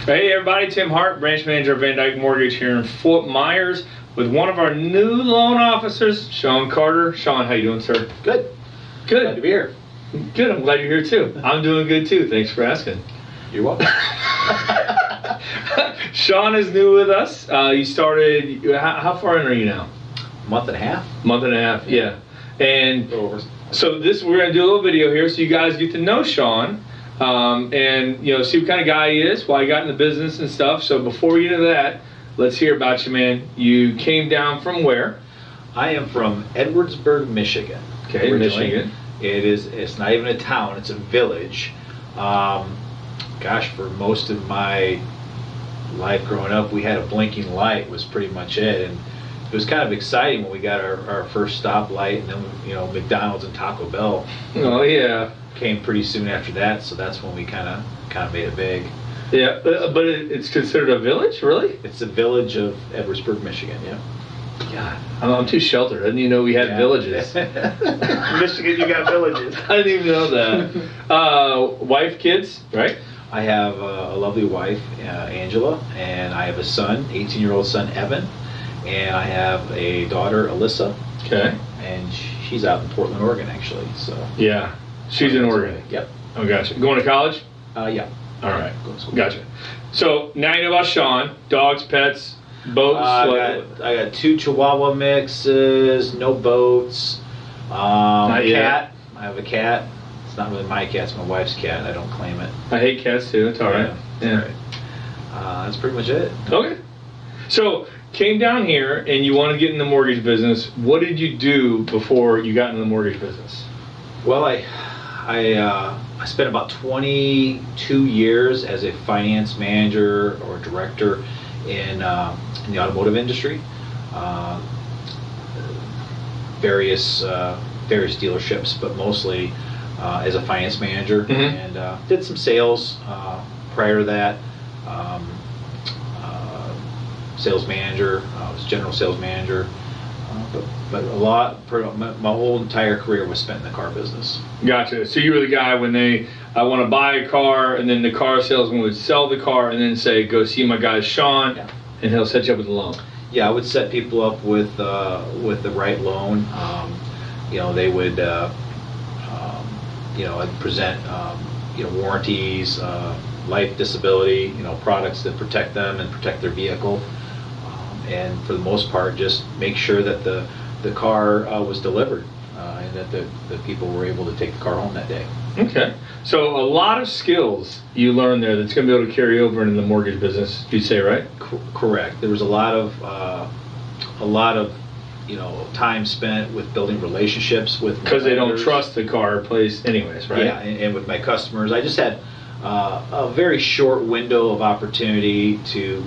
Hey everybody, Tim Hart, branch manager of VanDyk Mortgage here in Fort Myers with one of our new loan officers, Sean Carter. Sean, how you doing, sir? Good. Good. Glad to be here. Good, I'm glad you're here too. I'm doing good too, thanks for asking. You're welcome. Sean is new with us. You started, how far in are you now? Month and a half. Month and a half, yeah. And Over. so we're going to do a little video here so you guys get to know Sean. And see what kind of guy he is, why he got in the business and stuff. So before we get into that, let's hear about you, man. You came down from where? I am from Edwardsburg, Michigan. Okay, originally. Michigan. It's not even a town, it's a village. Gosh, for most of my life growing up, we had a blinking light was pretty much it. And it was kind of exciting when we got our first stoplight, and then McDonald's and Taco Bell. Oh yeah. Came pretty soon after that, so that's when we kind of made it big. Yeah, but it's considered a village, really? It's the village of Edwardsburg, Michigan. Yeah. God, I'm too sheltered. I didn't even know we had villages. Michigan, you got villages. I didn't even know that. Wife, kids, right? I have a lovely wife, Angela, and I have a son, 18-year-old son, Evan, and I have a daughter, Alyssa. Okay. And she's out in Portland, Oregon, actually. So. Yeah. She's in Oregon. Yep. Oh, gotcha. Going to college? Yeah. All right. Gotcha. So now you know about Sean. Dogs, pets, boats. I got 2 Chihuahua mixes, no boats. Not yet. Cat. I have a cat. It's not really my cat. It's my wife's cat. I don't claim it. I hate cats too. It's all right. Yeah. All right. That's pretty much it. Okay. So came down here and you want to get in the mortgage business. What did you do before you got in the mortgage business? Well, I spent about 22 years as a finance manager or director in the automotive industry, various dealerships, but mostly as a finance manager, and did some sales prior to that. Sales manager, was general sales manager. But my whole entire career was spent in the car business. Gotcha. So you were the guy when I want to buy a car, and then the car salesman would sell the car and then say, go see my guy Sean, and he'll set you up with a loan. Yeah, I would set people up with the right loan. They would, I'd present, warranties, life, disability, products that protect them and protect their vehicle. And for the most part, just make sure that the car was delivered and that the people were able to take the car home that day. Okay. So a lot of skills you learned there that's going to be able to carry over into the mortgage business, you'd say, right? Correct. There was a lot of time spent with building relationships with because they don't trust the car place anyways, right? Yeah, and with my customers, I just had a very short window of opportunity to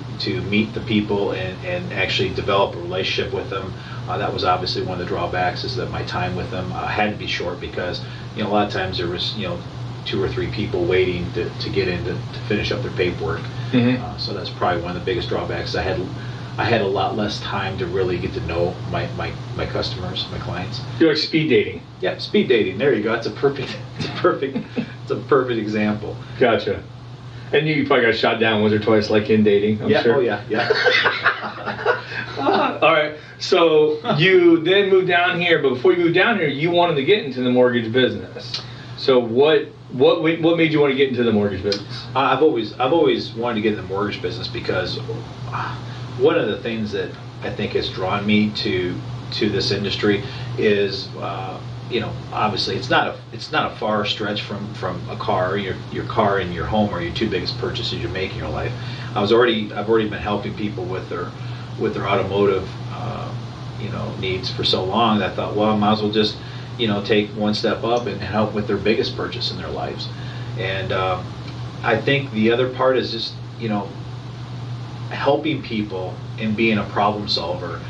meet the people and actually develop a relationship with them. That was obviously one of the drawbacks, is that my time with them had to be short because a lot of times there was 2 or 3 people waiting to get in to finish up their paperwork. So that's probably one of the biggest drawbacks. I had a lot less time to really get to know my customers, my clients. You're like speed dating. Yeah, speed dating. There you go. It's a perfect example. Gotcha. And you probably got shot down once or twice, like in dating, I'm sure. Oh yeah. All right. So you then moved down here, but before you moved down here, you wanted to get into the mortgage business. So what made you want to get into the mortgage business? I've always wanted to get in the mortgage business because one of the things that I think has drawn me to this industry is obviously it's not a far stretch from a car. Your car and your home are your 2 biggest purchases you make in your life. I've already been helping people with their automotive needs for so long that I thought, well, I might as well just take one step up and help with their biggest purchase in their lives. And I think the other part is just helping people and being a problem solver,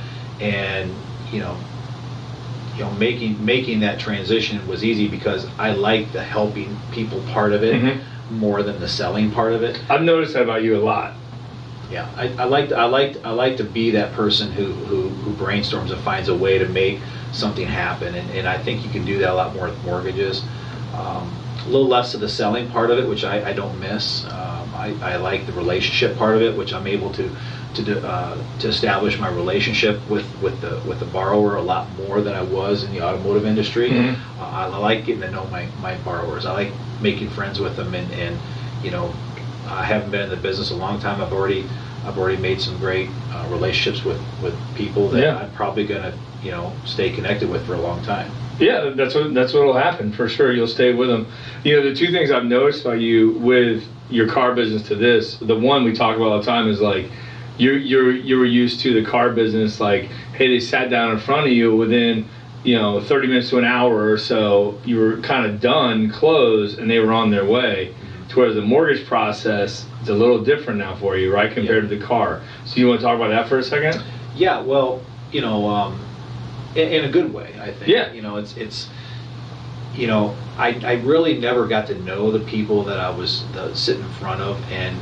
and making that transition was easy because I like the helping people part of it more than the selling part of it. I've noticed that about you a lot. Yeah, I like to be that person who brainstorms and finds a way to make something happen, and I think you can do that a lot more with mortgages. A little less of the selling part of it, which I don't miss. I like the relationship part of it, which I'm able to establish my relationship with the borrower a lot more than I was in the automotive industry. Mm-hmm. I like getting to know my borrowers. I like making friends with them, and you know, I haven't been in the business a long time. I've already made some great relationships with people that I'm probably gonna, you know, stay connected with for a long time. Yeah, that's what'll happen for sure. You'll stay with them. You know, the two things I've noticed about you with your car business to this, the one we talk about all the time is like you were used to the car business, like, hey, they sat down in front of you within, you know, 30 minutes to an hour or so, you were kind of done, closed, and they were on their way. To whereas the mortgage process is a little different now for you, right, compared to the car. So you want to talk about that for a second? Yeah, well, you know, in a good way, I think. Yeah. You know, it's you know, I really never got to know the people that I was sitting in front of, and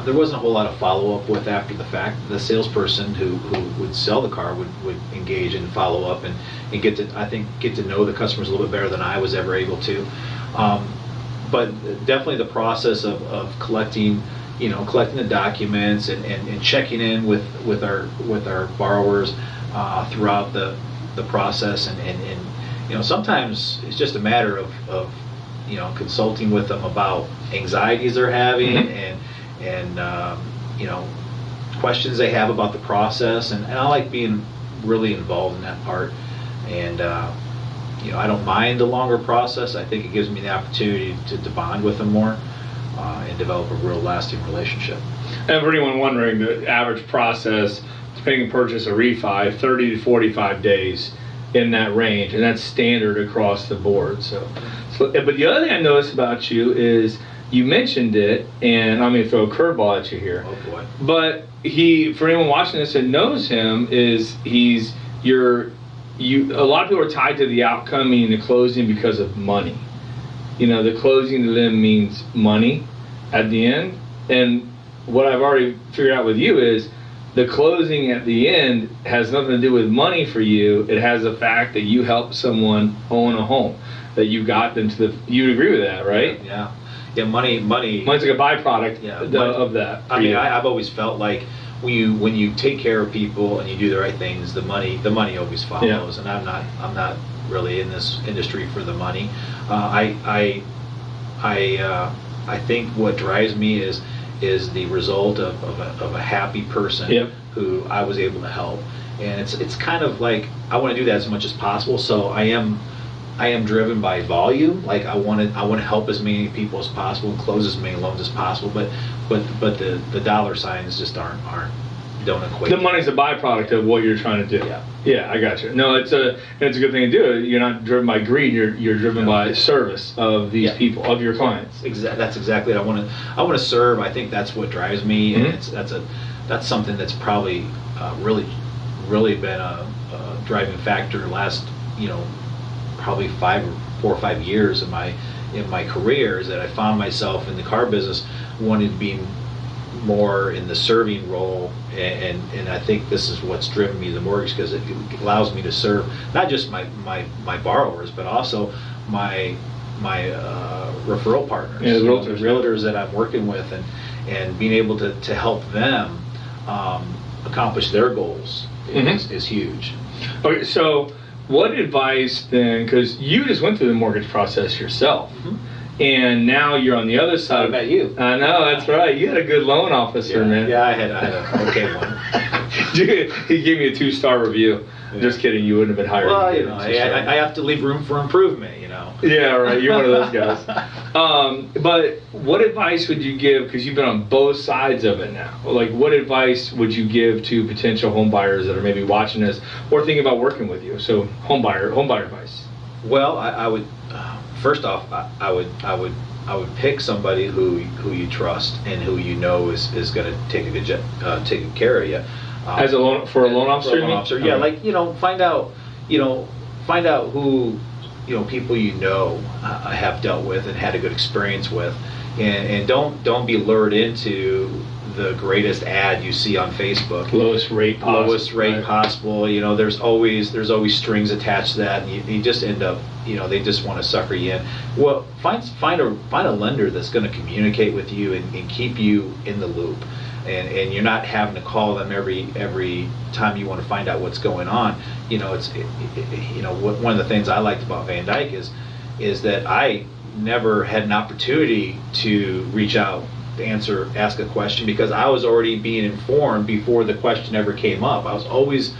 there wasn't a whole lot of follow-up with after the fact. The salesperson who would sell the car would engage and follow up and get to know the customers a little bit better than I was ever able to. But definitely the process of collecting the documents and checking in with our borrowers throughout the process, and you know, sometimes it's just a matter of you know, consulting with them about anxieties they're having, and you know, questions they have about the process, and I like being really involved in that part. And you know, I don't mind the longer process. I think it gives me the opportunity to bond with them more and develop a real lasting relationship. And for anyone wondering, the average process, depending on purchase or refi, 30 to 45 days in that range, and that's standard across the board. So, but the other thing I noticed about you is you mentioned it, and I'm going to throw a curveball at you here. Oh boy! But for anyone watching this that knows him, a lot of people are tied to the outcome, meaning the closing, because of money. You know, the closing to them means money at the end. And what I've already figured out with you is the closing at the end has nothing to do with money for you. It has the fact that you help someone own a home, that you got them to you would agree with that, right? Yeah. Money's like a byproduct of that. I mean, I've always felt like when you take care of people and you do the right things, the money always follows. And I'm not really in this industry for the money. I think what drives me is the result of a happy person who I was able to help. And it's kind of like I want to do that as much as possible. So I am driven by volume. Like I want to help as many people as possible and close as many loans as possible. But the dollar signs just don't equate. The money's a byproduct of what you're trying to do. Yeah, I got you. No, it's a good thing to do. You're not driven by greed. You're driven by service of these people, of your clients. That's exactly what I want to serve. I think that's what drives me, and that's something that's probably really been a driving factor last, you know, probably 4 or 5 years in my career, is that I found myself in the car business wanting to be more in the serving role, and I think this is what's driven me the mortgage, because it allows me to serve not just my borrowers, but also my referral partners, realtors that I'm working with, and being able to help them accomplish their goals is huge. Okay, so what advice then, because you just went through the mortgage process yourself, and now you're on the other side. I met you. I know, that's right. You had a good loan officer, man. Yeah, I had an okay one. He gave me a 2-star review. Yeah. Just kidding, you wouldn't have been hired. Well, you know, I have to leave room for improvement, you know. Yeah, right. You're one of those guys. But what advice would you give, because you've been on both sides of it now, like what advice would you give to potential home buyers that are maybe watching this or thinking about working with you? So home buyer advice. Well, I would first off, I would pick somebody who you trust and who you know is going to take good care of you. As a loan officer. Yeah, like, you know, find out who, you know, people you know have dealt with and had a good experience with, and don't be lured into the greatest ad you see on Facebook. Lowest rate possible. You know, there's always strings attached to that, and you just end up, you know, they just want to sucker you in. Well, find a lender that's going to communicate with you and keep you in the loop, and you're not having to call them every time you want to find out what's going on. You know, one of the things I liked about VanDyk is that I never had an opportunity to reach out, ask a question, because I was already being informed before the question ever came up. I was always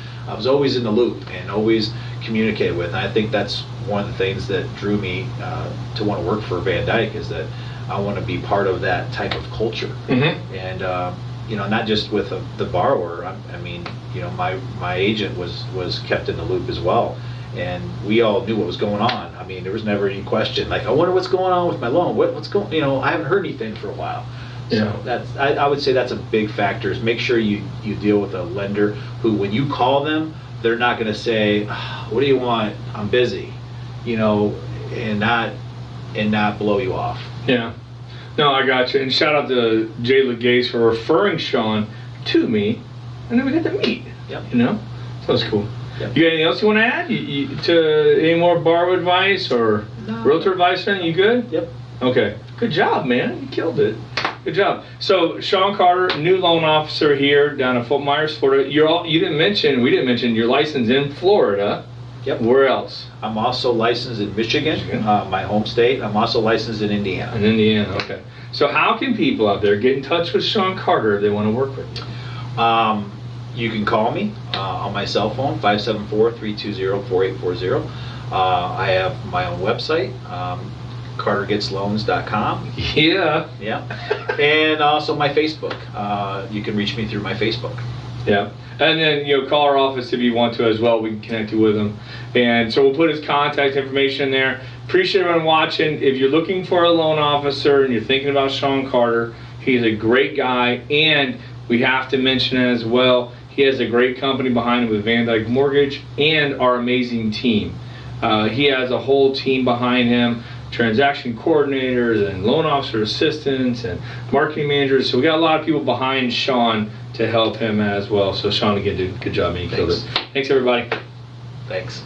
in the loop and always communicated with. And I think that's one of the things that drew me to want to work for VanDyk, is that I want to be part of that type of culture. Mm-hmm. And you know, not just with the borrower. I mean, you know, my agent was kept in the loop as well, and we all knew what was going on. I mean, there was never any question like, I wonder what's going on with my loan. What's going? You know, I haven't heard anything for a while. Yeah. So I would say that's a big factor, is make sure you deal with a lender who, when you call them, they're not going to say, what do you want? I'm busy, you know, and not blow you off. Yeah. No, I got you. And shout out to Jay Legase for referring Sean to me, and then we got to meet. Yep. You know? So that's cool. Yep. You got anything else you want to add? To any more borrow advice or realtor advice? You good? Yep. Okay. Good job, man. You killed it. Good job. So Sean Carter, new loan officer here down in Fort Myers, Florida. We didn't mention you're licensed in Florida. Yep. Where else? I'm also licensed in Michigan, my home state. I'm also licensed in Indiana. In Indiana, okay. So how can people out there get in touch with Sean Carter if they want to work with you? You can call me on my cell phone, 574-320-4840. I have my own website, cartergetsloans.com. Yeah. Yeah. And also my Facebook. You can reach me through my Facebook. Yeah. And then, call our office if you want to as well. We can connect you with him. And so we'll put his contact information in there. Appreciate everyone watching. If you're looking for a loan officer and you're thinking about Sean Carter, he's a great guy. And we have to mention as well, he has a great company behind him with VanDyk Mortgage and our amazing team. He has a whole team behind him, transaction coordinators and loan officer assistants and marketing managers. So we got a lot of people behind Sean to help him as well. So Sean, again, did a good job, man. You killed it. Thanks, everybody. Thanks.